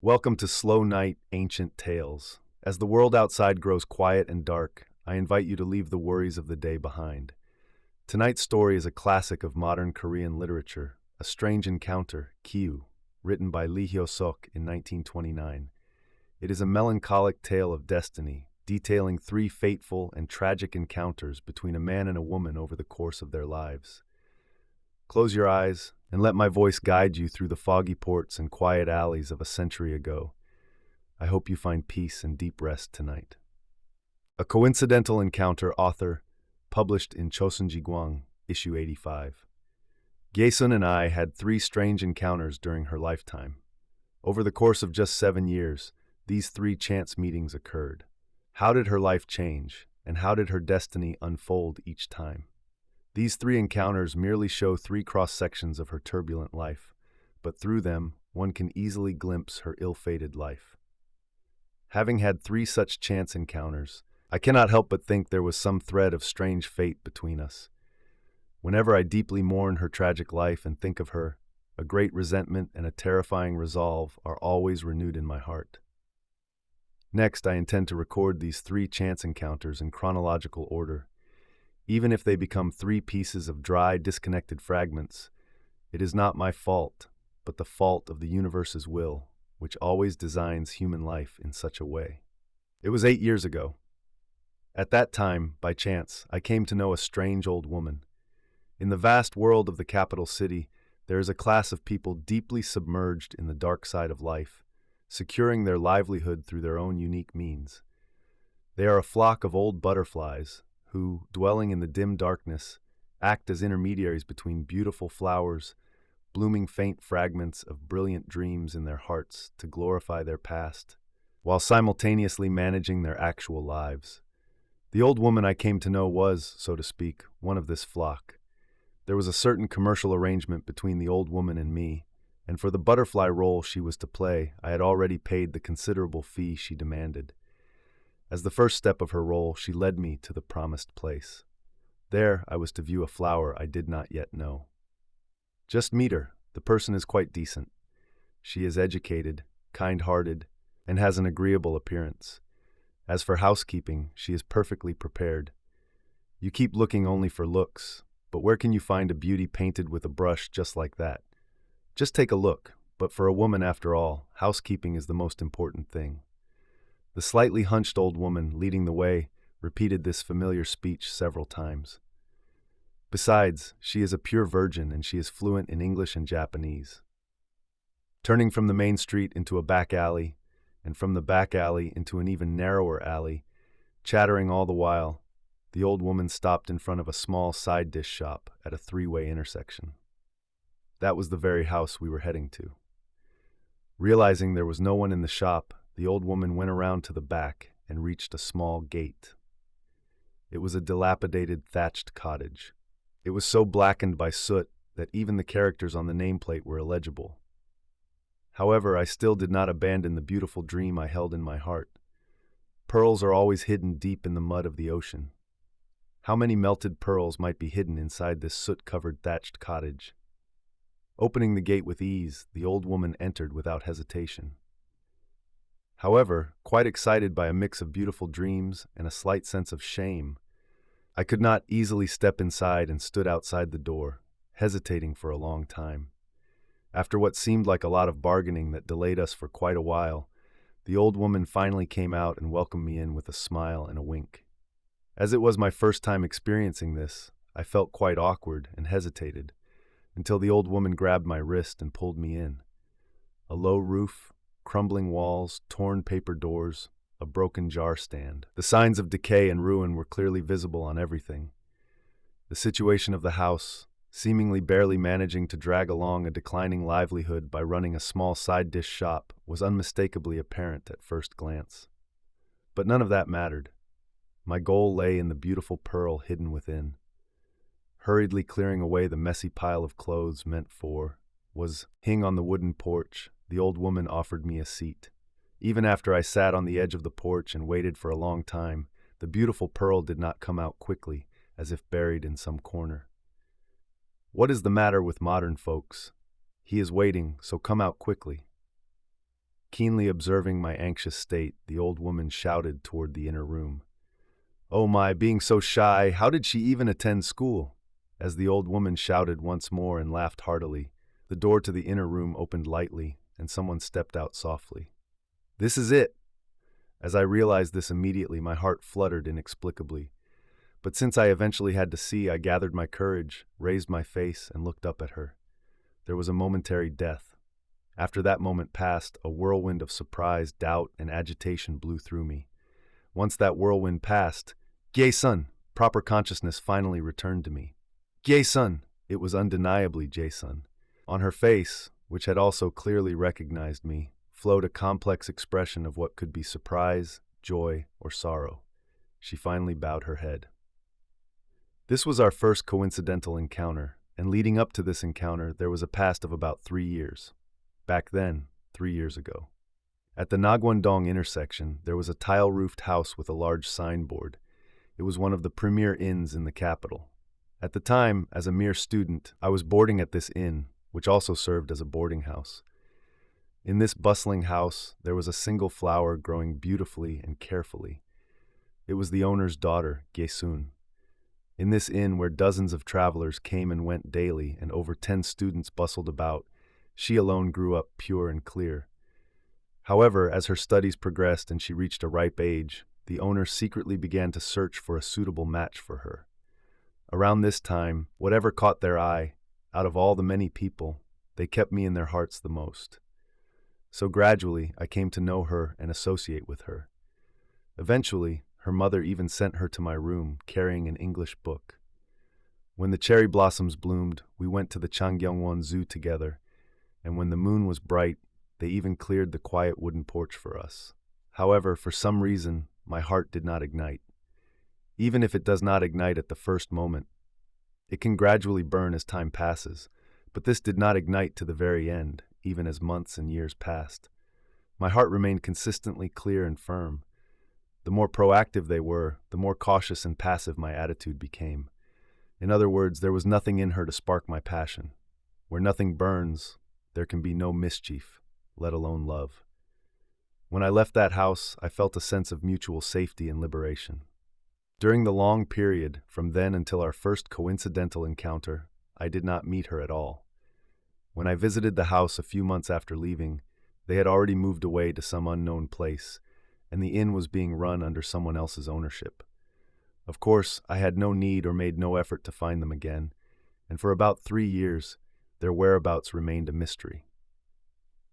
Welcome to Slow Night Ancient Tales. As the world outside grows quiet and dark, I invite you to leave the worries of the day behind. Tonight's story is a classic of modern Korean literature, A Strange Encounter, Kyu, written by Lee Hyo-seok in 1929. It is a melancholic tale of destiny, detailing three fateful and tragic encounters between a man and a woman over the course of their lives. Close your eyes and let my voice guide you through the foggy ports and quiet alleys of a century ago. I hope you find peace and deep rest tonight. A Coincidental Encounter author, published in Chosunjiguang, issue 85. Gyesun and I had three strange encounters during her lifetime. Over the course of just 7 years, these three chance meetings occurred. How did her life change, and how did her destiny unfold each time? These three encounters merely show three cross-sections of her turbulent life, but through them, one can easily glimpse her ill-fated life. Having had three such chance encounters, I cannot help but think there was some thread of strange fate between us. Whenever I deeply mourn her tragic life and think of her, a great resentment and a terrifying resolve are always renewed in my heart. Next, I intend to record these three chance encounters in chronological order. Even if they become three pieces of dry, disconnected fragments, it is not my fault, but the fault of the universe's will, which always designs human life in such a way. It was 8 years ago. At that time, by chance, I came to know a strange old woman. In the vast world of the capital city, there is a class of people deeply submerged in the dark side of life, securing their livelihood through their own unique means. They are a flock of old butterflies, who, dwelling in the dim darkness, act as intermediaries between beautiful flowers, blooming faint fragments of brilliant dreams in their hearts to glorify their past, while simultaneously managing their actual lives. The old woman I came to know was, so to speak, one of this flock. There was a certain commercial arrangement between the old woman and me, and for the butterfly role she was to play, I had already paid the considerable fee she demanded. As the first step of her role, she led me to the promised place. There, I was to view a flower I did not yet know. Just meet her. The person is quite decent. She is educated, kind-hearted, and has an agreeable appearance. As for housekeeping, she is perfectly prepared. You keep looking only for looks, but where can you find a beauty painted with a brush just like that? Just take a look, but for a woman, after all, housekeeping is the most important thing. The slightly hunched old woman, leading the way, repeated this familiar speech several times. Besides, she is a pure virgin and she is fluent in English and Japanese. Turning from the main street into a back alley, and from the back alley into an even narrower alley, chattering all the while, the old woman stopped in front of a small side dish shop at a three-way intersection. That was the very house we were heading to. Realizing there was no one in the shop, the old woman went around to the back and reached a small gate. It was a dilapidated thatched cottage. It was so blackened by soot that even the characters on the nameplate were illegible. However, I still did not abandon the beautiful dream I held in my heart. Pearls are always hidden deep in the mud of the ocean. How many melted pearls might be hidden inside this soot-covered thatched cottage? Opening the gate with ease, the old woman entered without hesitation. However, quite excited by a mix of beautiful dreams and a slight sense of shame, I could not easily step inside and stood outside the door, hesitating for a long time. After what seemed like a lot of bargaining that delayed us for quite a while, the old woman finally came out and welcomed me in with a smile and a wink. As it was my first time experiencing this, I felt quite awkward and hesitated, until the old woman grabbed my wrist and pulled me in. A low roof, crumbling walls, torn paper doors, a broken jar stand. The signs of decay and ruin were clearly visible on everything. The situation of the house, seemingly barely managing to drag along a declining livelihood by running a small side dish shop, was unmistakably apparent at first glance. But none of that mattered. My goal lay in the beautiful pearl hidden within. Hurriedly clearing away the messy pile of clothes meant for was hung on the wooden porch, the old woman offered me a seat. Even after I sat on the edge of the porch and waited for a long time, the beautiful pearl did not come out quickly, as if buried in some corner. What is the matter with modern folks? He is waiting, so come out quickly. Keenly observing my anxious state, the old woman shouted toward the inner room. "Oh my, being so shy, how did she even attend school?" As the old woman shouted once more and laughed heartily, the door to the inner room opened lightly, and someone stepped out softly. "This is it!" As I realized this immediately, my heart fluttered inexplicably. But since I eventually had to see, I gathered my courage, raised my face, and looked up at her. There was a momentary death. After that moment passed, a whirlwind of surprise, doubt, and agitation blew through me. Once that whirlwind passed, Jae-sun, proper consciousness finally returned to me. Jae-sun, it was undeniably Jae-sun. On her face, which had also clearly recognized me, flowed a complex expression of what could be surprise, joy, or sorrow. She finally bowed her head. This was our first coincidental encounter, and leading up to this encounter, there was a past of about 3 years. Back then, 3 years ago. At the Nagwon-dong intersection, there was a tile-roofed house with a large signboard. It was one of the premier inns in the capital. At the time, as a mere student, I was boarding at this inn, which also served as a boarding house. In this bustling house, there was a single flower growing beautifully and carefully. It was the owner's daughter, Jae-sun. In this inn, where dozens of travelers came and went daily and over 10 students bustled about, she alone grew up pure and clear. However, as her studies progressed and she reached a ripe age, the owner secretly began to search for a suitable match for her. Around this time, whatever caught their eye, out of all the many people, they kept me in their hearts the most. So gradually, I came to know her and associate with her. Eventually, her mother even sent her to my room, carrying an English book. When the cherry blossoms bloomed, we went to the Changgyeongwon Zoo together, and when the moon was bright, they even cleared the quiet wooden porch for us. However, for some reason, my heart did not ignite. Even if it does not ignite at the first moment, it can gradually burn as time passes, but this did not ignite to the very end, even as months and years passed. My heart remained consistently clear and firm. The more proactive they were, the more cautious and passive my attitude became. In other words, there was nothing in her to spark my passion. Where nothing burns, there can be no mischief, let alone love. When I left that house, I felt a sense of mutual safety and liberation. During the long period, from then until our first coincidental encounter, I did not meet her at all. When I visited the house a few months after leaving, they had already moved away to some unknown place, and the inn was being run under someone else's ownership. Of course, I had no need or made no effort to find them again, and for about 3 years, their whereabouts remained a mystery.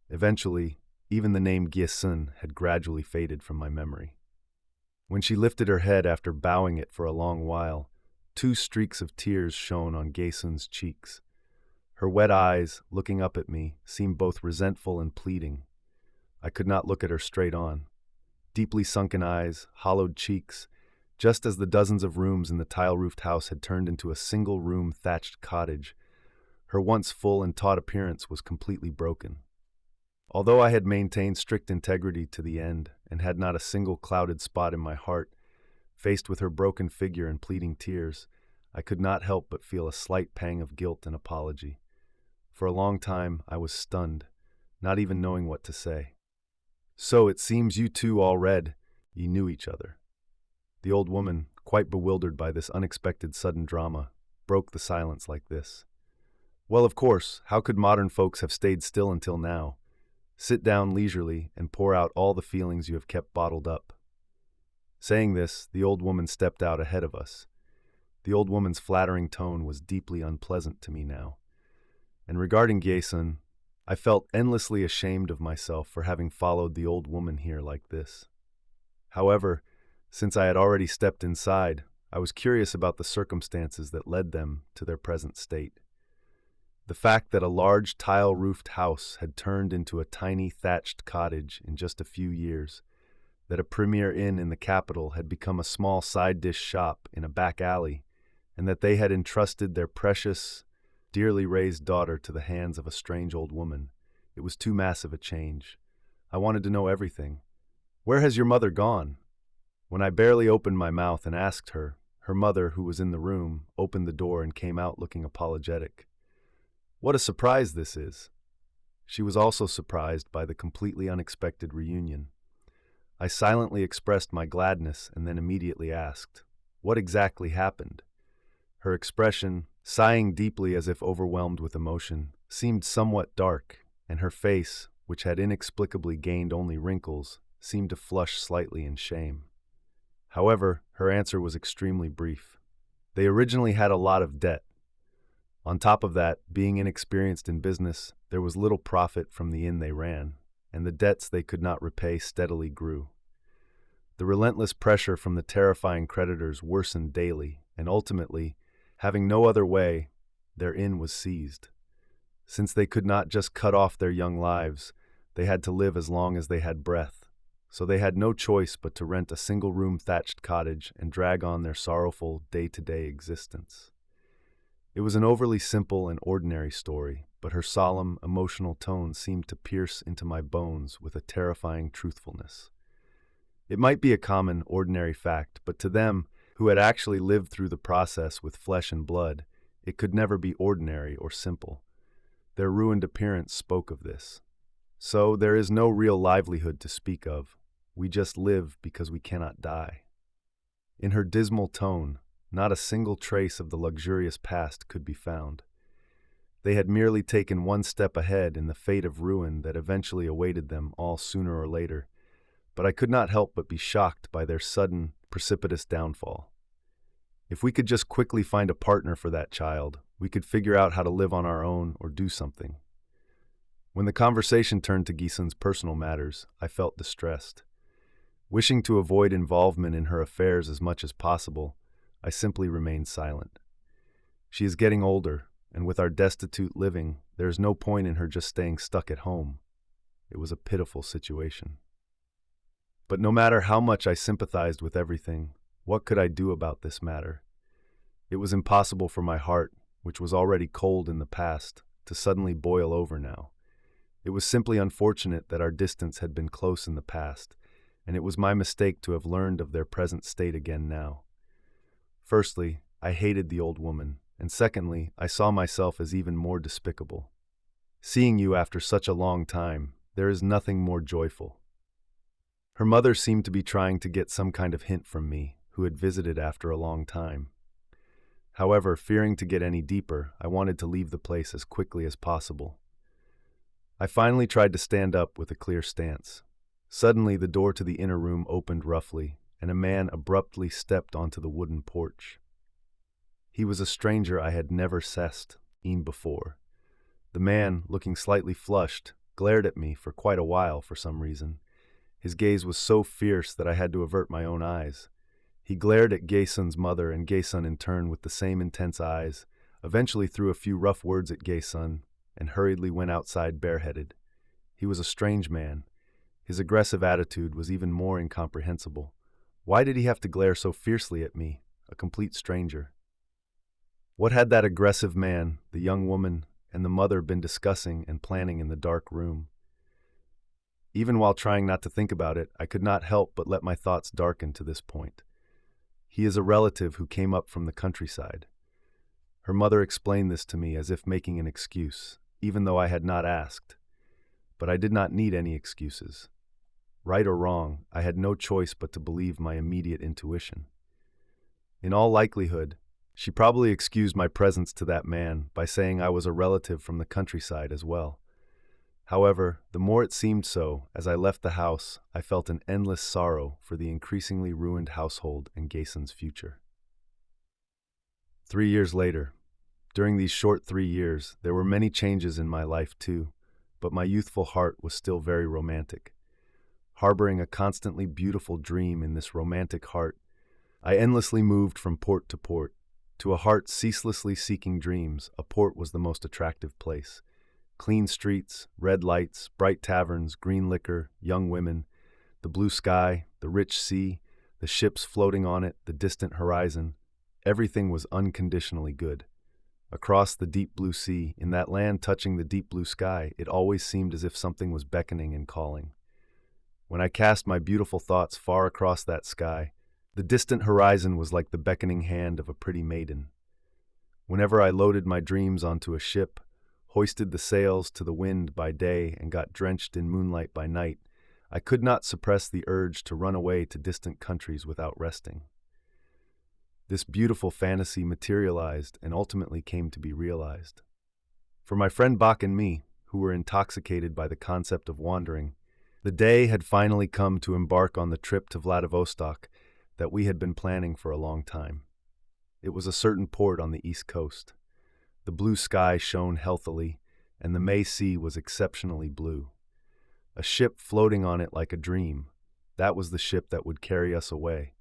Eventually, even the name Jae-sun had gradually faded from my memory. When she lifted her head after bowing it for a long while, 2 streaks of tears shone on Jae-sun's cheeks. Her wet eyes, looking up at me, seemed both resentful and pleading. I could not look at her straight on. Deeply sunken eyes, hollowed cheeks, just as the dozens of rooms in the tile-roofed house had turned into a single-room thatched cottage, her once full and taut appearance was completely broken. Although I had maintained strict integrity to the end and had not a single clouded spot in my heart, faced with her broken figure and pleading tears, I could not help but feel a slight pang of guilt and apology. For a long time, I was stunned, not even knowing what to say. "So it seems you two ye knew each other." The old woman, quite bewildered by this unexpected sudden drama, broke the silence like this. "Well, of course, how could modern folks have stayed still until now? Sit down leisurely and pour out all the feelings you have kept bottled up." Saying this, the old woman stepped out ahead of us. The old woman's flattering tone was deeply unpleasant to me now. And regarding Jae-sun, I felt endlessly ashamed of myself for having followed the old woman here like this. However, since I had already stepped inside, I was curious about the circumstances that led them to their present state. The fact that a large tile-roofed house had turned into a tiny thatched cottage in just a few years, that a premier inn in the capital had become a small side dish shop in a back alley, and that they had entrusted their precious, dearly raised daughter to the hands of a strange old woman. It was too massive a change. I wanted to know everything. "Where has your mother gone?" When I barely opened my mouth and asked her, her mother, who was in the room, opened the door and came out looking apologetic. "What a surprise this is." She was also surprised by the completely unexpected reunion. I silently expressed my gladness and then immediately asked, "What exactly happened?" Her expression, sighing deeply as if overwhelmed with emotion, seemed somewhat dark, and her face, which had inexplicably gained only wrinkles, seemed to flush slightly in shame. However, her answer was extremely brief. They originally had a lot of debt. On top of that, being inexperienced in business, there was little profit from the inn they ran, and the debts they could not repay steadily grew. The relentless pressure from the terrifying creditors worsened daily, and ultimately, having no other way, their inn was seized. Since they could not just cut off their young lives, they had to live as long as they had breath, so they had no choice but to rent a single-room thatched cottage and drag on their sorrowful day-to-day existence. It was an overly simple and ordinary story, but her solemn, emotional tone seemed to pierce into my bones with a terrifying truthfulness. It might be a common, ordinary fact, but to them, who had actually lived through the process with flesh and blood, it could never be ordinary or simple. Their ruined appearance spoke of this. So there is no real livelihood to speak of. We just live because we cannot die. In her dismal tone, not a single trace of the luxurious past could be found. They had merely taken one step ahead in the fate of ruin that eventually awaited them all sooner or later, but I could not help but be shocked by their sudden, precipitous downfall. If we could just quickly find a partner for that child, we could figure out how to live on our own or do something. When the conversation turned to Gisun's personal matters, I felt distressed. Wishing to avoid involvement in her affairs as much as possible, I simply remained silent. She is getting older, and with our destitute living, there is no point in her just staying stuck at home. It was a pitiful situation. But no matter how much I sympathized with everything, what could I do about this matter? It was impossible for my heart, which was already cold in the past, to suddenly boil over now. It was simply unfortunate that our distance had been close in the past, and it was my mistake to have learned of their present state again now. Firstly, I hated the old woman, and secondly, I saw myself as even more despicable. Seeing you after such a long time, there is nothing more joyful. Her mother seemed to be trying to get some kind of hint from me, who had visited after a long time. However, fearing to get any deeper, I wanted to leave the place as quickly as possible. I finally tried to stand up with a clear stance. Suddenly, the door to the inner room opened roughly, and a man abruptly stepped onto the wooden porch. He was a stranger I had never seen before. The man, looking slightly flushed, glared at me for quite a while for some reason. His gaze was so fierce that I had to avert my own eyes. He glared at Gaesun's mother, and Gaesun in turn with the same intense eyes, eventually threw a few rough words at Gaesun, and hurriedly went outside bareheaded. He was a strange man. His aggressive attitude was even more incomprehensible. Why did he have to glare so fiercely at me, a complete stranger? What had that aggressive man, the young woman, and the mother been discussing and planning in the dark room? Even while trying not to think about it, I could not help but let my thoughts darken to this point. He is a relative who came up from the countryside. Her mother explained this to me as if making an excuse, even though I had not asked. But I did not need any excuses. Right or wrong, I had no choice but to believe my immediate intuition. In all likelihood, she probably excused my presence to that man by saying I was a relative from the countryside as well. However, the more it seemed so, as I left the house, I felt an endless sorrow for the increasingly ruined household and Gaesun's future. 3 years later. During these short 3 years, there were many changes in my life too, but my youthful heart was still very romantic. Harboring a constantly beautiful dream in this romantic heart, I endlessly moved from port to port. To a heart ceaselessly seeking dreams, a port was the most attractive place. Clean streets, red lights, bright taverns, green liquor, young women, the blue sky, the rich sea, the ships floating on it, the distant horizon, everything was unconditionally good. Across the deep blue sea, in that land touching the deep blue sky, it always seemed as if something was beckoning and calling. When I cast my beautiful thoughts far across that sky, the distant horizon was like the beckoning hand of a pretty maiden. Whenever I loaded my dreams onto a ship, hoisted the sails to the wind by day, and got drenched in moonlight by night, I could not suppress the urge to run away to distant countries without resting. This beautiful fantasy materialized and ultimately came to be realized. For my friend Bach and me, who were intoxicated by the concept of wandering, the day had finally come to embark on the trip to Vladivostok that we had been planning for a long time. It was a certain port on the east coast. The blue sky shone healthily, and the May Sea was exceptionally blue. A ship floating on it like a dream, that was the ship that would carry us away.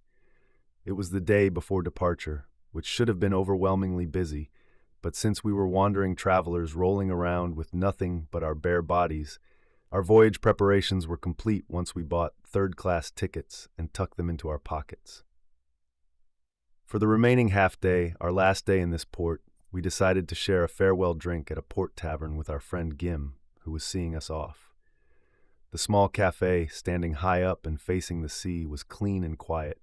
It was the day before departure, which should have been overwhelmingly busy, but since we were wandering travelers rolling around with nothing but our bare bodies, our voyage preparations were complete once we bought third-class tickets and tucked them into our pockets. For the remaining half-day, our last day in this port, we decided to share a farewell drink at a port tavern with our friend Gim, who was seeing us off. The small cafe, standing high up and facing the sea, was clean and quiet.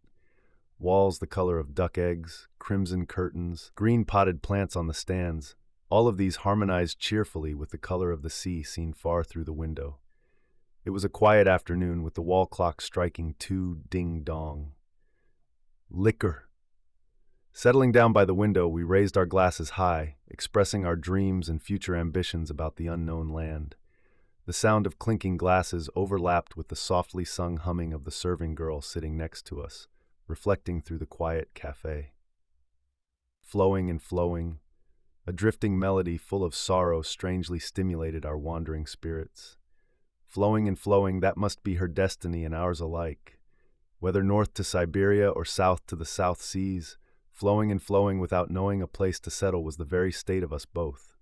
Walls the color of duck eggs, crimson curtains, green potted plants on the stands, all of these harmonized cheerfully with the color of the sea seen far through the window. It was a quiet afternoon with the wall clock striking 2 ding-dong. Liquor. Settling down by the window, we raised our glasses high, expressing our dreams and future ambitions about the unknown land. The sound of clinking glasses overlapped with the softly sung humming of the serving girl sitting next to us, reflecting through the quiet cafe. Flowing and flowing, a drifting melody full of sorrow strangely stimulated our wandering spirits. Flowing and flowing, that must be her destiny and ours alike. Whether north to Siberia or south to the South Seas, flowing and flowing without knowing a place to settle was the very state of us both.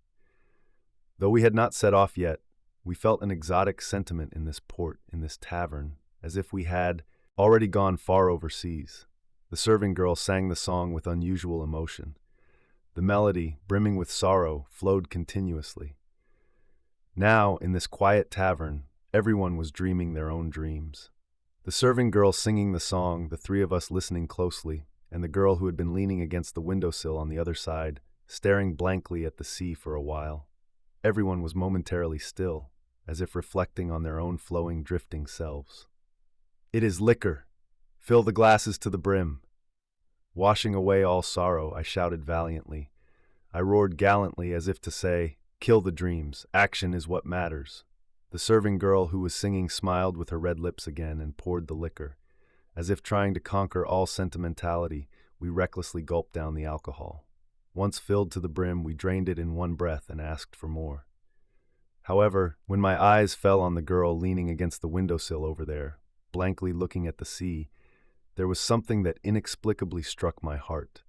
Though we had not set off yet, we felt an exotic sentiment in this port, in this tavern, as if we had already gone far overseas. The serving girl sang the song with unusual emotion. The melody, brimming with sorrow, flowed continuously. Now, in this quiet tavern, everyone was dreaming their own dreams. The serving girl singing the song, the three of us listening closely, and the girl who had been leaning against the windowsill on the other side, staring blankly at the sea for a while. Everyone was momentarily still, as if reflecting on their own flowing, drifting selves. "It is liquor! Fill the glasses to the brim!" Washing away all sorrow, I shouted valiantly. I roared gallantly as if to say, "Kill the dreams, action is what matters." The serving girl who was singing smiled with her red lips again and poured the liquor. As if trying to conquer all sentimentality, we recklessly gulped down the alcohol. Once filled to the brim, we drained it in one breath and asked for more. However, when my eyes fell on the girl leaning against the windowsill over there, blankly looking at the sea, there was something that inexplicably struck my heart.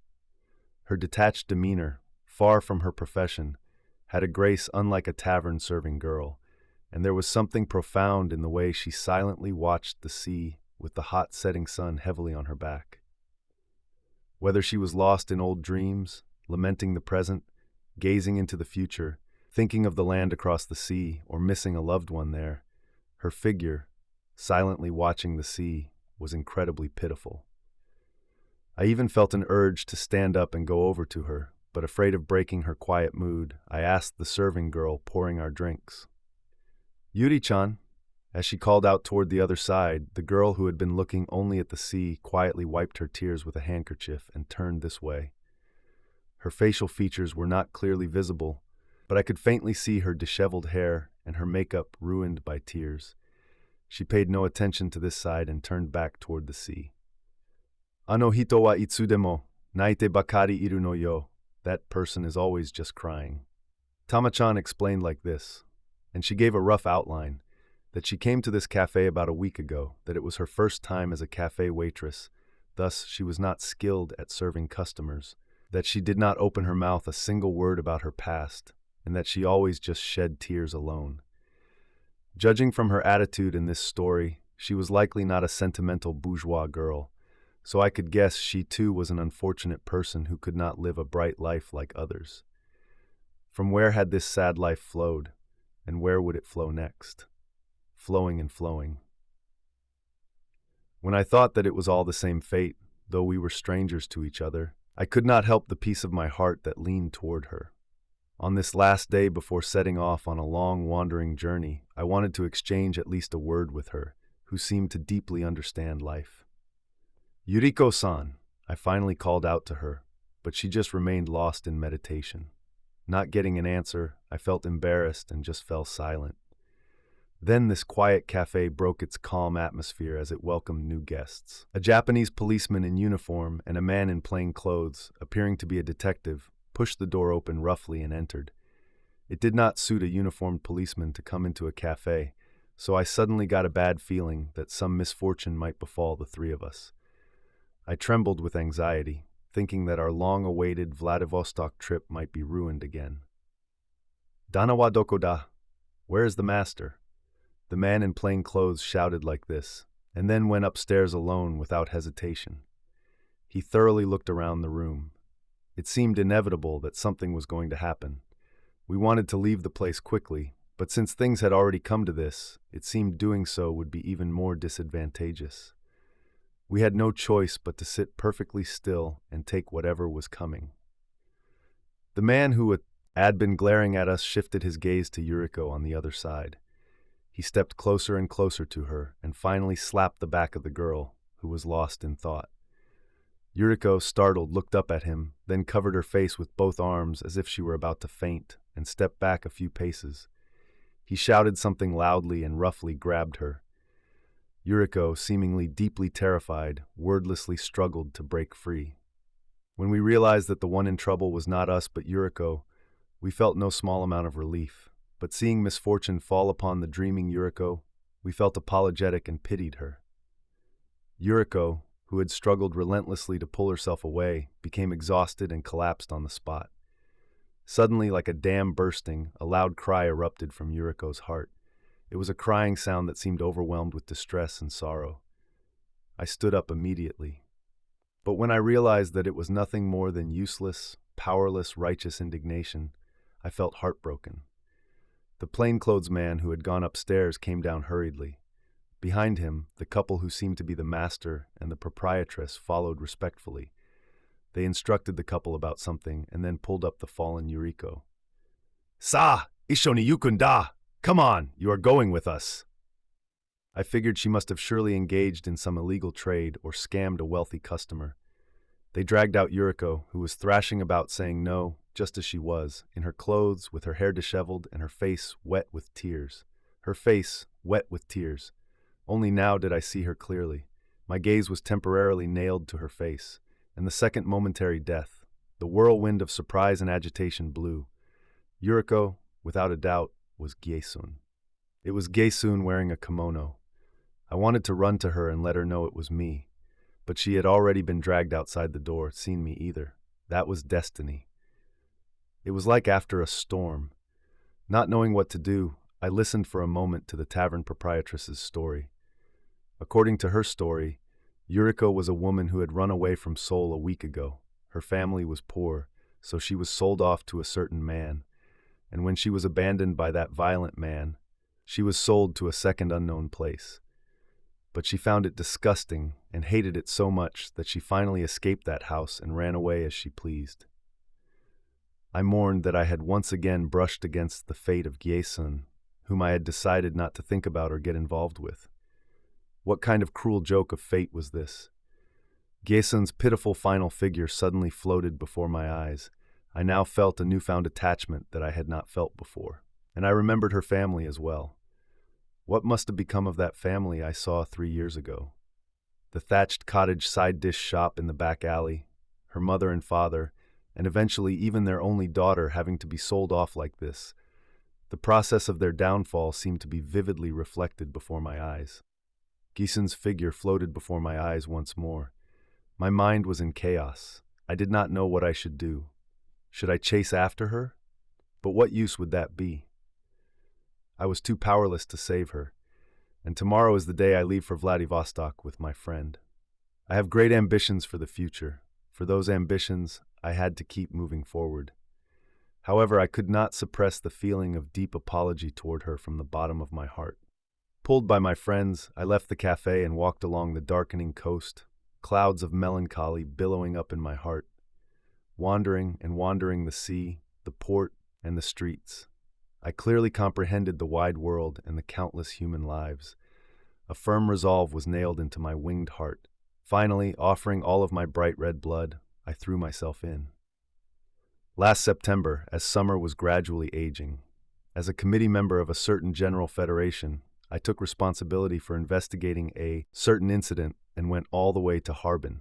Her detached demeanor, far from her profession, had a grace unlike a tavern-serving girl, and there was something profound in the way she silently watched the sea with the hot setting sun heavily on her back. Whether she was lost in old dreams, lamenting the present, gazing into the future, thinking of the land across the sea, or missing a loved one there, her figure, silently watching the sea, was incredibly pitiful. I even felt an urge to stand up and go over to her, but afraid of breaking her quiet mood, I asked the serving girl pouring our drinks. "Yuri-chan," as she called out toward the other side, the girl who had been looking only at the sea quietly wiped her tears with a handkerchief and turned this way. Her facial features were not clearly visible, but I could faintly see her disheveled hair and her makeup ruined by tears. She paid no attention to this side and turned back toward the sea. "Ano hito wa itsudemo, naite bakari iru no yo." That person is always just crying. Tama-chan explained like this, and she gave a rough outline, that she came to this cafe about a week ago, that it was her first time as a cafe waitress, thus she was not skilled at serving customers, that she did not open her mouth a single word about her past, and that she always just shed tears alone. Judging from her attitude in this story, she was likely not a sentimental bourgeois girl, so I could guess she too was an unfortunate person who could not live a bright life like others. From where had this sad life flowed, and where would it flow next? Flowing and flowing. When I thought that it was all the same fate, though we were strangers to each other, I could not help the piece of my heart that leaned toward her. On this last day before setting off on a long, wandering journey, I wanted to exchange at least a word with her, who seemed to deeply understand life. Yuriko-san, I finally called out to her, but she just remained lost in meditation. Not getting an answer, I felt embarrassed and just fell silent. Then this quiet cafe broke its calm atmosphere as it welcomed new guests. A Japanese policeman in uniform and a man in plain clothes, appearing to be a detective, pushed the door open roughly and entered. It did not suit a uniformed policeman to come into a cafe, so I suddenly got a bad feeling that some misfortune might befall the three of us. I trembled with anxiety, thinking that our long-awaited Vladivostok trip might be ruined again. "Dana wa doko da?" Where is the master? The man in plain clothes shouted like this, and then went upstairs alone without hesitation. He thoroughly looked around the room. It seemed inevitable that something was going to happen. We wanted to leave the place quickly, but since things had already come to this, it seemed doing so would be even more disadvantageous. We had no choice but to sit perfectly still and take whatever was coming. The man who had been glaring at us shifted his gaze to Yuriko on the other side. He stepped closer and closer to her and finally slapped the back of the girl, who was lost in thought. Yuriko, startled, looked up at him, then covered her face with both arms as if she were about to faint, and stepped back a few paces. He shouted something loudly and roughly grabbed her. Yuriko, seemingly deeply terrified, wordlessly struggled to break free. When we realized that the one in trouble was not us but Yuriko, we felt no small amount of relief. But seeing misfortune fall upon the dreaming Yuriko, we felt apologetic and pitied her. Yuriko, who had struggled relentlessly to pull herself away, became exhausted and collapsed on the spot. Suddenly, like a dam bursting, a loud cry erupted from Yuriko's heart. It was a crying sound that seemed overwhelmed with distress and sorrow. I stood up immediately. But when I realized that it was nothing more than useless, powerless, righteous indignation, I felt heartbroken. The plainclothes man who had gone upstairs came down hurriedly. Behind him, the couple who seemed to be the master and the proprietress followed respectfully. They instructed the couple about something and then pulled up the fallen Yuriko. "Sa, isho ni yukun da! Come on, you are going with us!" I figured she must have surely engaged in some illegal trade or scammed a wealthy customer. They dragged out Yuriko, who was thrashing about saying no, just as she was, in her clothes, with her hair disheveled and her face wet with tears. Her face wet with tears. Only now did I see her clearly. My gaze was temporarily nailed to her face, and the second momentary death, the whirlwind of surprise and agitation blew. Yuriko, without a doubt, was Gyesun. It was Gyesun wearing a kimono. I wanted to run to her and let her know it was me, but she had already been dragged outside the door, seen me either. That was destiny. It was like after a storm. Not knowing what to do, I listened for a moment to the tavern proprietress's story. According to her story, Yuriko was a woman who had run away from Seoul a week ago. Her family was poor, so she was sold off to a certain man, and when she was abandoned by that violent man, she was sold to a second unknown place. But she found it disgusting and hated it so much that she finally escaped that house and ran away as she pleased. I mourned that I had once again brushed against the fate of Gyesun, whom I had decided not to think about or get involved with. What kind of cruel joke of fate was this? Gyesun's pitiful final figure suddenly floated before my eyes. I now felt a newfound attachment that I had not felt before, and I remembered her family as well. What must have become of that family I saw 3 years ago? The thatched cottage side dish shop in the back alley, her mother and father, and eventually even their only daughter having to be sold off like this. The process of their downfall seemed to be vividly reflected before my eyes. Gyesun's figure floated before my eyes once more. My mind was in chaos. I did not know what I should do. Should I chase after her? But what use would that be? I was too powerless to save her, and tomorrow is the day I leave for Vladivostok with my friend. I have great ambitions for the future. For those ambitions, I had to keep moving forward. However, I could not suppress the feeling of deep apology toward her from the bottom of my heart. Pulled by my friends, I left the cafe and walked along the darkening coast, clouds of melancholy billowing up in my heart. Wandering and wandering the sea, the port, and the streets. I clearly comprehended the wide world and the countless human lives. A firm resolve was nailed into my winged heart. Finally, offering all of my bright red blood, I threw myself in. Last September, as summer was gradually aging, as a committee member of a certain general federation, I took responsibility for investigating a certain incident and went all the way to Harbin.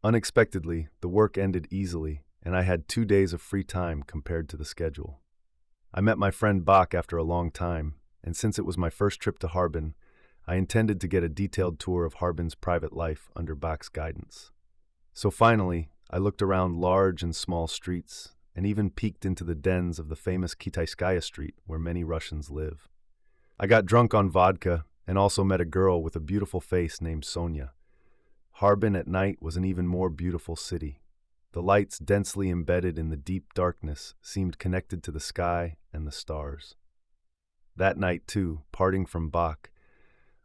Unexpectedly, the work ended easily, and I had 2 days of free time compared to the schedule. I met my friend Bach after a long time, and since it was my first trip to Harbin, I intended to get a detailed tour of Harbin's private life under Bach's guidance. So finally, I looked around large and small streets, and even peeked into the dens of the famous Kitayskaya Street, where many Russians live. I got drunk on vodka and also met a girl with a beautiful face named Sonia. Harbin at night was an even more beautiful city. The lights densely embedded in the deep darkness seemed connected to the sky and the stars. That night, too, parting from Bach,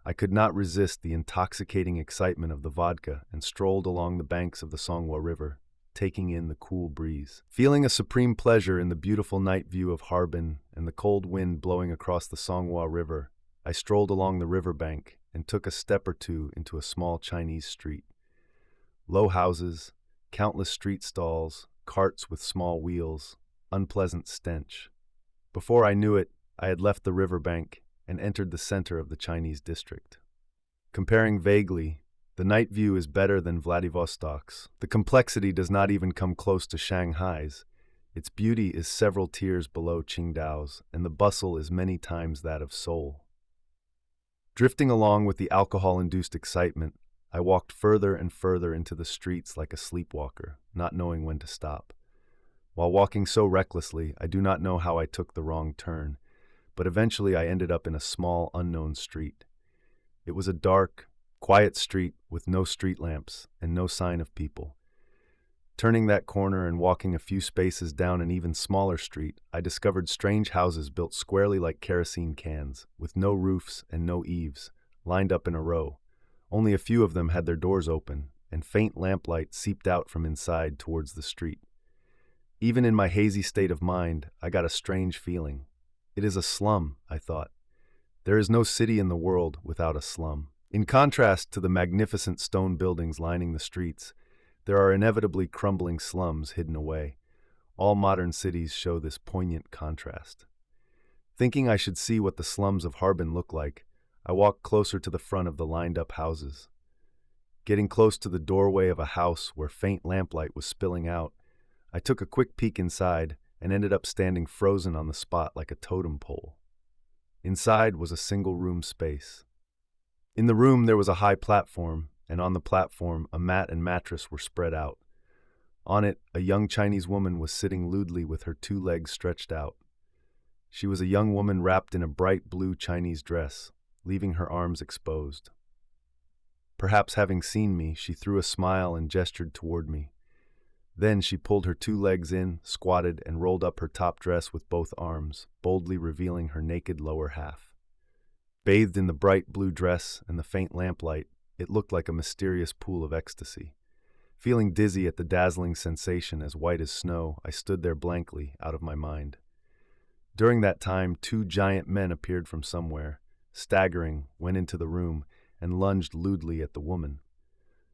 I could not resist the intoxicating excitement of the vodka and strolled along the banks of the Songhua River, taking in the cool breeze. Feeling a supreme pleasure in the beautiful night view of Harbin and the cold wind blowing across the Songhua River, I strolled along the riverbank and took a step or two into a small Chinese street. Low houses, countless street stalls, carts with small wheels, unpleasant stench. Before I knew it, I had left the riverbank and entered the center of the Chinese district. Comparing vaguely, the night view is better than Vladivostok's. The complexity does not even come close to Shanghai's. Its beauty is several tiers below Qingdao's, and the bustle is many times that of Seoul. Drifting along with the alcohol-induced excitement, I walked further and further into the streets like a sleepwalker, not knowing when to stop. While walking so recklessly, I do not know how I took the wrong turn, but eventually I ended up in a small, unknown street. It was a dark, quiet street with no street lamps and no sign of people. Turning that corner and walking a few spaces down an even smaller street, I discovered strange houses built squarely like kerosene cans, with no roofs and no eaves, lined up in a row. Only a few of them had their doors open, and faint lamplight seeped out from inside towards the street. Even in my hazy state of mind, I got a strange feeling. It is a slum, I thought. There is no city in the world without a slum. In contrast to the magnificent stone buildings lining the streets, there are inevitably crumbling slums hidden away. All modern cities show this poignant contrast. Thinking I should see what the slums of Harbin look like, I walked closer to the front of the lined-up houses. Getting close to the doorway of a house where faint lamplight was spilling out, I took a quick peek inside and ended up standing frozen on the spot like a totem pole. Inside was a single-room space. In the room there was a high platform, and on the platform a mat and mattress were spread out. On it, a young Chinese woman was sitting lewdly with her 2 legs stretched out. She was a young woman wrapped in a bright blue Chinese dress, leaving her arms exposed. Perhaps having seen me, she threw a smile and gestured toward me. Then she pulled her 2 legs in, squatted, and rolled up her top dress with both arms, boldly revealing her naked lower half. Bathed in the bright blue dress and the faint lamplight, it looked like a mysterious pool of ecstasy. Feeling dizzy at the dazzling sensation as white as snow, I stood there blankly, out of my mind. During that time, 2 giant men appeared from somewhere, staggering, went into the room, and lunged lewdly at the woman.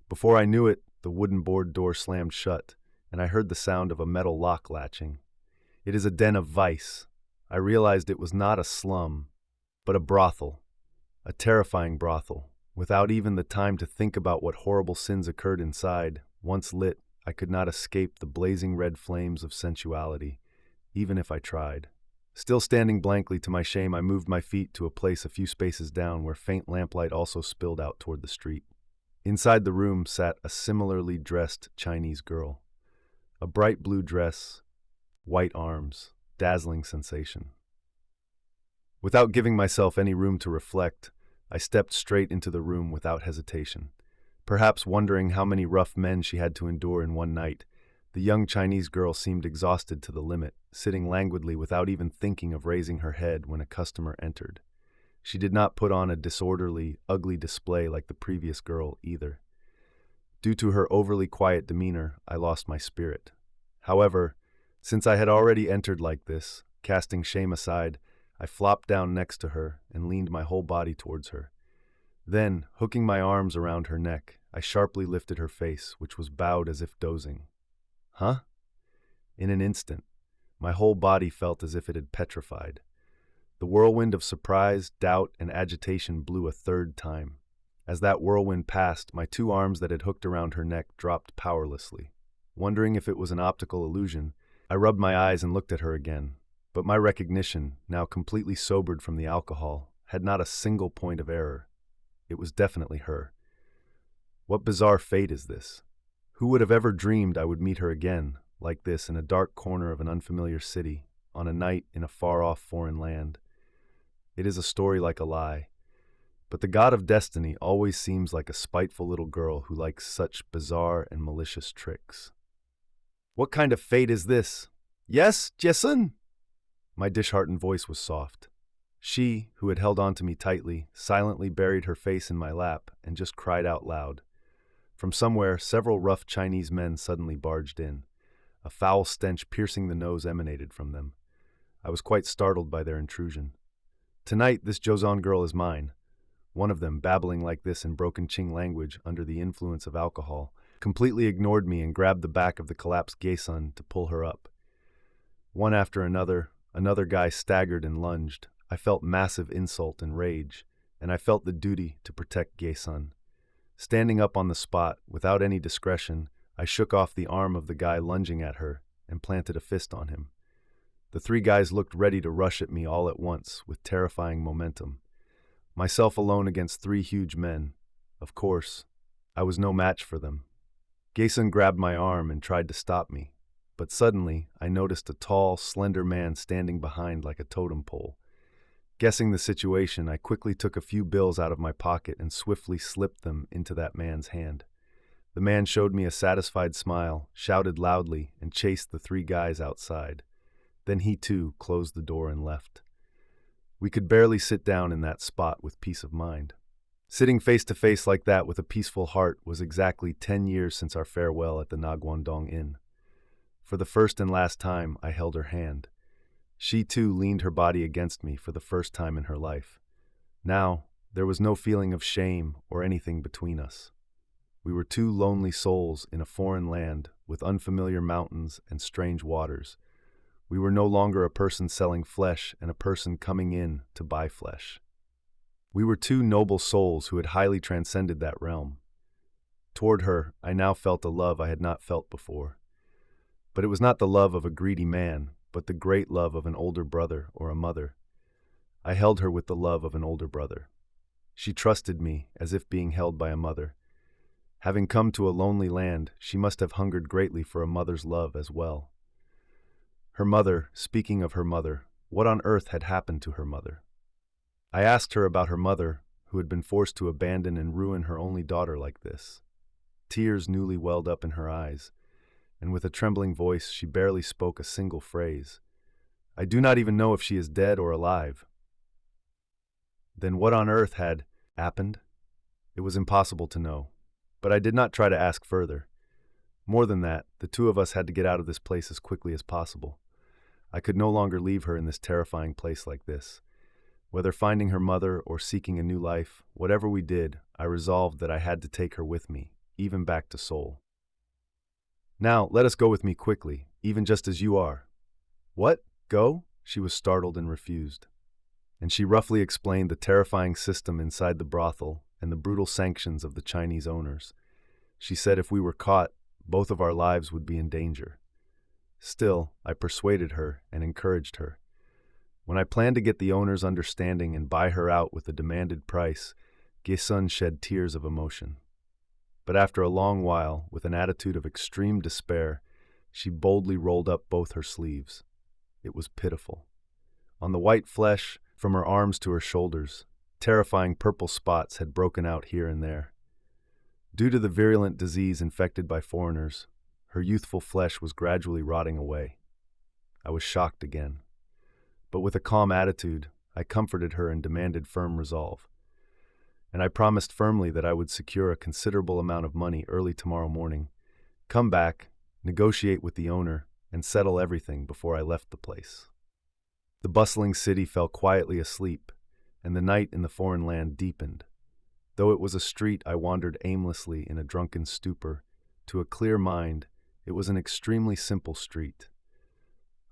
Before I knew it, the wooden board door slammed shut, and I heard the sound of a metal lock latching. It is a den of vice. I realized it was not a slum, but a brothel, a terrifying brothel. Without even the time to think about what horrible sins occurred inside, once lit, I could not escape the blazing red flames of sensuality, even if I tried. Still standing blankly to my shame, I moved my feet to a place a few spaces down where faint lamplight also spilled out toward the street. Inside the room sat a similarly dressed Chinese girl. A bright blue dress, white arms, dazzling sensation. Without giving myself any room to reflect, I stepped straight into the room without hesitation. Perhaps wondering how many rough men she had to endure in one night, the young Chinese girl seemed exhausted to the limit, sitting languidly without even thinking of raising her head when a customer entered. She did not put on a disorderly, ugly display like the previous girl either. Due to her overly quiet demeanor, I lost my spirit. However, Since I had already entered like this, casting shame aside, I flopped down next to her and leaned my whole body towards her. Then, hooking my arms around her neck, I sharply lifted her face, which was bowed as if dozing. Huh? In an instant, my whole body felt as if it had petrified. The whirlwind of surprise, doubt, and agitation blew a third time. As that whirlwind passed, my two arms that had hooked around her neck dropped powerlessly. Wondering if it was an optical illusion, I rubbed my eyes and looked at her again. But my recognition, now completely sobered from the alcohol, had not a single point of error. It was definitely her. What bizarre fate is this? Who would have ever dreamed I would meet her again, like this, in a dark corner of an unfamiliar city, on a night in a far-off foreign land? It is a story like a lie. But the god of destiny always seems like a spiteful little girl who likes such bizarre and malicious tricks. What kind of fate is this? Yes, Jason? My dish-heartened voice was soft. She, who had held on to me tightly, silently buried her face in my lap and just cried out loud. From somewhere, several rough Chinese men suddenly barged in. A foul stench piercing the nose emanated from them. I was quite startled by their intrusion. Tonight, this Joseon girl is mine. One of them, babbling like this in broken Qing language under the influence of alcohol, completely ignored me and grabbed the back of the collapsed Gaesun to pull her up. One after another guy staggered and lunged. I felt massive insult and rage, and I felt the duty to protect Gaesun. Standing up on the spot, without any discretion, I shook off the arm of the guy lunging at her and planted a fist on him. The three guys looked ready to rush at me all at once, with terrifying momentum. Myself alone against three huge men. Of course, I was no match for them. Gaesun grabbed my arm and tried to stop me, but suddenly I noticed a tall, slender man standing behind like a totem pole. Guessing the situation, I quickly took a few bills out of my pocket and swiftly slipped them into that man's hand. The man showed me a satisfied smile, shouted loudly, and chased the three guys outside. Then he too closed the door and left. We could barely sit down in that spot with peace of mind. Sitting face to face like that with a peaceful heart was exactly 10 years since our farewell at the Naguandong Inn. For the first and last time, I held her hand. She too leaned her body against me for the first time in her life. Now, there was no feeling of shame or anything between us. We were two lonely souls in a foreign land with unfamiliar mountains and strange waters. We were no longer a person selling flesh and a person coming in to buy flesh. We were two noble souls who had highly transcended that realm. Toward her, I now felt a love I had not felt before. But it was not the love of a greedy man, but the great love of an older brother or a mother. I held her with the love of an older brother. She trusted me as if being held by a mother. Having come to a lonely land, she must have hungered greatly for a mother's love as well. Her mother, speaking of her mother, what on earth had happened to her mother? I asked her about her mother, who had been forced to abandon and ruin her only daughter like this. Tears newly welled up in her eyes, and with a trembling voice she barely spoke a single phrase. I do not even know if she is dead or alive. Then what on earth had happened? It was impossible to know, but I did not try to ask further. More than that, the two of us had to get out of this place as quickly as possible. I could no longer leave her in this terrifying place like this. Whether finding her mother or seeking a new life, whatever we did, I resolved that I had to take her with me, even back to Seoul. Now, let us go with me quickly, even just as you are. What? Go? She was startled and refused. And she roughly explained the terrifying system inside the brothel and the brutal sanctions of the Chinese owners. She said if we were caught, both of our lives would be in danger. Still, I persuaded her and encouraged her. When I planned to get the owner's understanding and buy her out with the demanded price, Gaesun shed tears of emotion. But after a long while, with an attitude of extreme despair, she boldly rolled up both her sleeves. It was pitiful. On the white flesh, from her arms to her shoulders, terrifying purple spots had broken out here and there. Due to the virulent disease infected by foreigners, her youthful flesh was gradually rotting away. I was shocked again. But with a calm attitude, I comforted her and demanded firm resolve. And I promised firmly that I would secure a considerable amount of money early tomorrow morning, come back, negotiate with the owner, and settle everything before I left the place. The bustling city fell quietly asleep, and the night in the foreign land deepened. Though it was a street I wandered aimlessly in a drunken stupor, to a clear mind, it was an extremely simple street.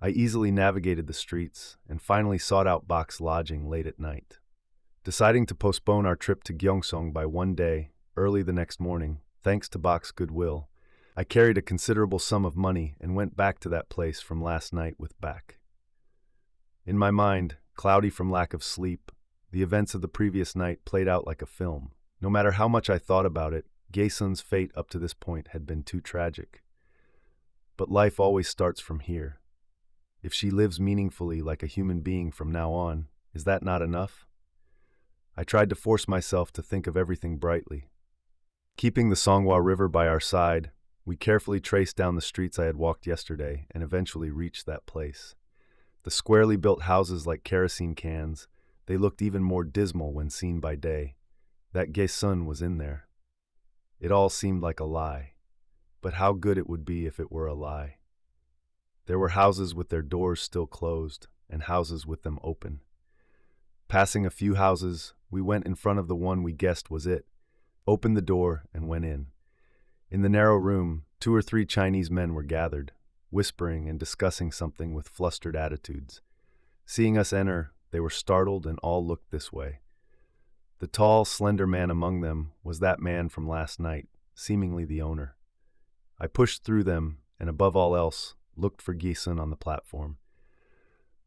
I easily navigated the streets and finally sought out Bak's lodging late at night. Deciding to postpone our trip to Gyeongsong by one day, early the next morning, thanks to Bak's goodwill, I carried a considerable sum of money and went back to that place from last night with Bak. In my mind, cloudy from lack of sleep, the events of the previous night played out like a film. No matter how much I thought about it, Gaesun's fate up to this point had been too tragic. But life always starts from here. If she lives meaningfully like a human being from now on, is that not enough? I tried to force myself to think of everything brightly. Keeping the Songhua River by our side, we carefully traced down the streets I had walked yesterday and eventually reached that place. The squarely built houses like kerosene cans, they looked even more dismal when seen by day. That Gaesun was in there. It all seemed like a lie. But how good it would be if it were a lie. There were houses with their doors still closed, and houses with them open. Passing a few houses, we went in front of the one we guessed was it, opened the door, and went in. In the narrow room, 2 or 3 Chinese men were gathered, whispering and discussing something with flustered attitudes. Seeing us enter, they were startled and all looked this way. The tall, slender man among them was that man from last night, seemingly the owner. I pushed through them, and above all else, looked for Gaesun on the platform.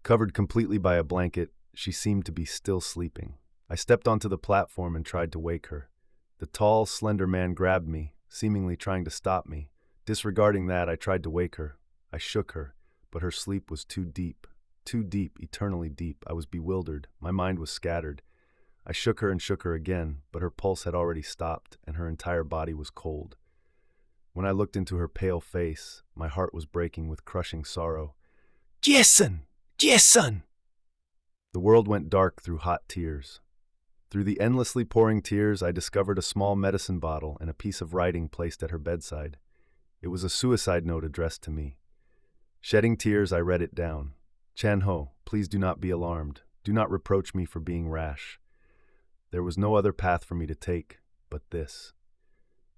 Covered completely by a blanket, she seemed to be still sleeping. I stepped onto the platform and tried to wake her. The tall, slender man grabbed me, seemingly trying to stop me. Disregarding that, I tried to wake her. I shook her, but her sleep was too deep, eternally deep. I was bewildered. My mind was scattered. I shook her and shook her again, but her pulse had already stopped, and her entire body was cold. When I looked into her pale face, my heart was breaking with crushing sorrow. Jason! Jason! The world went dark through hot tears. Through the endlessly pouring tears, I discovered a small medicine bottle and a piece of writing placed at her bedside. It was a suicide note addressed to me. Shedding tears, I read it down. Chan-ho, please do not be alarmed. Do not reproach me for being rash. There was no other path for me to take but this.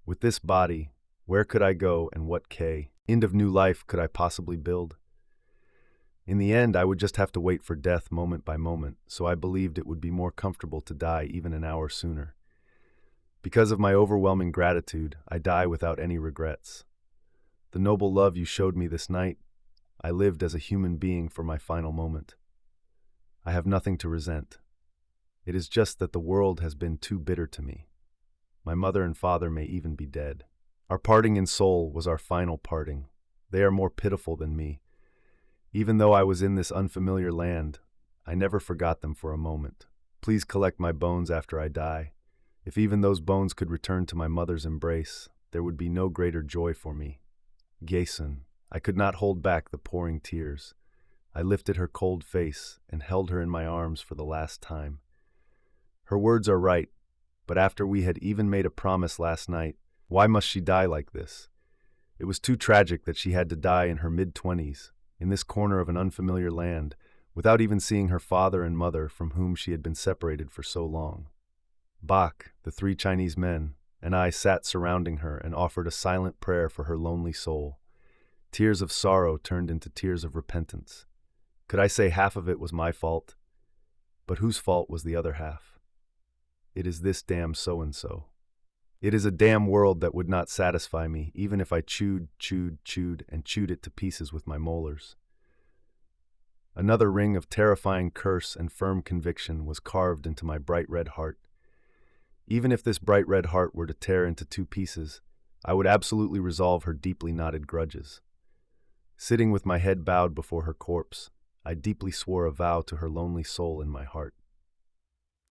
With this body, where could I go and what end of new life could I possibly build? In the end, I would just have to wait for death moment by moment, so I believed it would be more comfortable to die even an hour sooner. Because of my overwhelming gratitude, I die without any regrets. The noble love you showed me this night, I lived as a human being for my final moment. I have nothing to resent. It is just that the world has been too bitter to me. My mother and father may even be dead. Our parting in soul was our final parting. They are more pitiful than me. Even though I was in this unfamiliar land, I never forgot them for a moment. Please collect my bones after I die. If even those bones could return to my mother's embrace, there would be no greater joy for me. Gaesun, I could not hold back the pouring tears. I lifted her cold face and held her in my arms for the last time. Her words are right, but after we had even made a promise last night, why must she die like this? It was too tragic that she had to die in her mid-20s, in this corner of an unfamiliar land, without even seeing her father and mother from whom she had been separated for so long. Bak, the 3 Chinese men, and I sat surrounding her and offered a silent prayer for her lonely soul. Tears of sorrow turned into tears of repentance. Could I say half of it was my fault? But whose fault was the other half? It is this damn so-and-so. It is a damn world that would not satisfy me, even if I chewed it to pieces with my molars. Another ring of terrifying curse and firm conviction was carved into my bright red heart. Even if this bright red heart were to tear into 2 pieces, I would absolutely resolve her deeply knotted grudges. Sitting with my head bowed before her corpse, I deeply swore a vow to her lonely soul in my heart.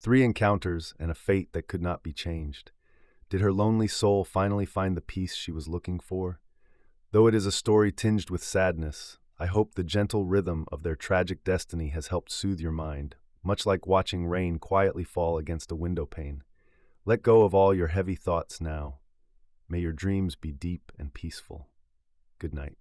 3 encounters and a fate that could not be changed. Did her lonely soul finally find the peace she was looking for? Though it is a story tinged with sadness, I hope the gentle rhythm of their tragic destiny has helped soothe your mind, much like watching rain quietly fall against a window pane. Let go of all your heavy thoughts now. May your dreams be deep and peaceful. Good night.